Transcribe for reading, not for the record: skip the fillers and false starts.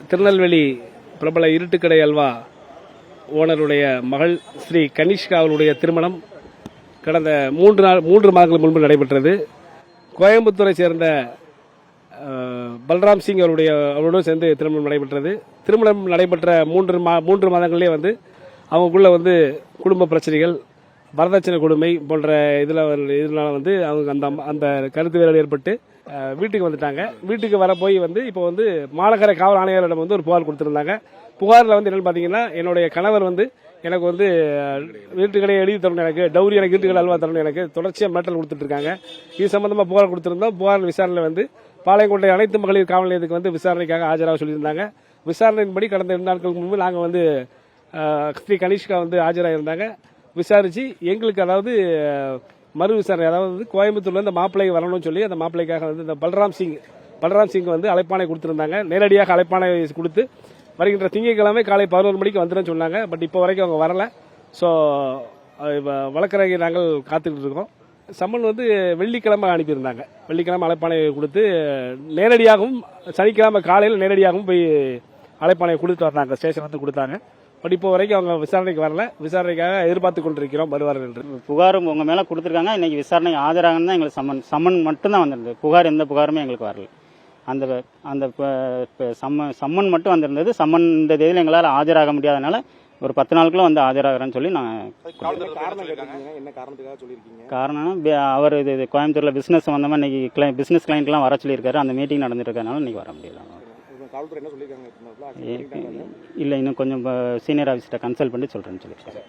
திருநெல்வேலி பிரபல இருட்டுக்கடை அல்வா ஓனருடைய மகள் ஸ்ரீ கனிஷ்கா அவருடைய திருமணம் கடந்த 3 மாதங்கள் முன்பு நடைபெற்றது. கோயம்புத்தூரை சேர்ந்த பல்ராம் சிங் அவருடன் சேர்ந்து திருமணம் நடைபெற்றது. திருமணம் நடைபெற்ற 3 மாதங்களிலே அவங்களுக்குள்ள குடும்ப பிரச்சனைகள், வரதட்சணை கொடுமை போன்ற இதனால அவங்க அந்த கருத்து வேறுபாடு ஏற்பட்டு வீட்டுக்கு வந்துட்டாங்க. வீட்டுக்கு வர போய் இப்போ மாநகர காவல் ஆணையரிடம் ஒரு புகார் கொடுத்திருந்தாங்க. புகாரில் என்னன்னு பார்த்தீங்கன்னா, என்னுடைய கணவர் எனக்கு வீட்டுக்கடையை எழுதி தரணும், எனக்கு டவுரி, எனக்கு வீட்டுக்கடை அல்வா தரணும், எனக்கு தொடர்ச்சியாக மிரட்டல் கொடுத்துட்டு இருக்காங்க. இது சம்பந்தமாக புகார் கொடுத்திருந்தோம். புகார் விசாரணை பாளையங்கோட்டை அனைத்து மகளிர் காவல் நிலையத்துக்கு விசாரணைக்காக ஆஜராக சொல்லியிருந்தாங்க. விசாரணையின்படி கடந்த 2 நாட்களுக்கு முன்பு நாங்கள் ஸ்ரீ கனிஷ்கா ஆஜராக இருந்தாங்க. விசாரிச்சு எங்களுக்கு மறு விசாரணை, கோயம்புத்தூர்ல இந்த மாப்பிள்ளை வரணும்னு சொல்லி அந்த மாப்பிள்ளைக்காக இந்த பல்ராம் சிங் அழைப்பாணை கொடுத்திருந்தாங்க. நேரடியாக அழைப்பாணை கொடுத்து வருகின்ற திங்கட்கிழமை காலை 11 மணிக்கு வந்துடும் சொன்னாங்க. பட் இப்போ வரைக்கும் அவங்க வரல. ஸோ வழக்கறிஞர் நாங்கள் காத்துக்கிட்டு இருக்கோம். சம்மன் வெள்ளிக்கிழமை அனுப்பியிருந்தாங்க. வெள்ளிக்கிழமை அழைப்பாணை கொடுத்து நேரடியாகவும், சனிக்கிழமை காலையில் நேரடியாகவும் போய் அழைப்பாணை கொடுத்து வந்தாங்க, ஸ்டேஷன் கொடுத்தாங்க. பட் இப்போ வரைக்கும் அவங்க விசாரணைக்கு வரல. விசாரணைக்காக எதிர்பார்த்து கொண்டிருக்கிறோம் வருவார்கள் என்று. புகாரும் உங்க மேல கொடுத்துருக்காங்க. இன்னைக்கு விசாரணை ஆஜராகன்னு தான் எங்களுக்கு சம்மன் மட்டும்தான் வந்திருந்தது. புகார் எந்த புகாருமே எங்களுக்கு வரல. அந்த சம்மன் மட்டும் வந்திருந்தது. சம்மன் இந்த தேதியில் எங்களால் ஆஜராக முடியாதனால ஒரு 10 நாளுக்குள்ள ஆஜராகிறேன்னு சொல்லி நாங்கள் காரணம்னா அவர் இது கோயம்புத்தூர்ல பிசினஸ் சம்பந்தமா இன்னைக்கு பிசினஸ் கிளைண்ட்லாம் வர சொல்லியிருக்காரு. அந்த மீட்டிங் நடந்துட்டு இருக்கனால இன்னைக்கு வர முடியல. இல்லை, இன்னும் கொஞ்சம் சீனியர் ஆஃபீஸர்கிட்ட கன்சல்ட் பண்ணி சொல்றேன்னு சொல்லியிருக்காரு.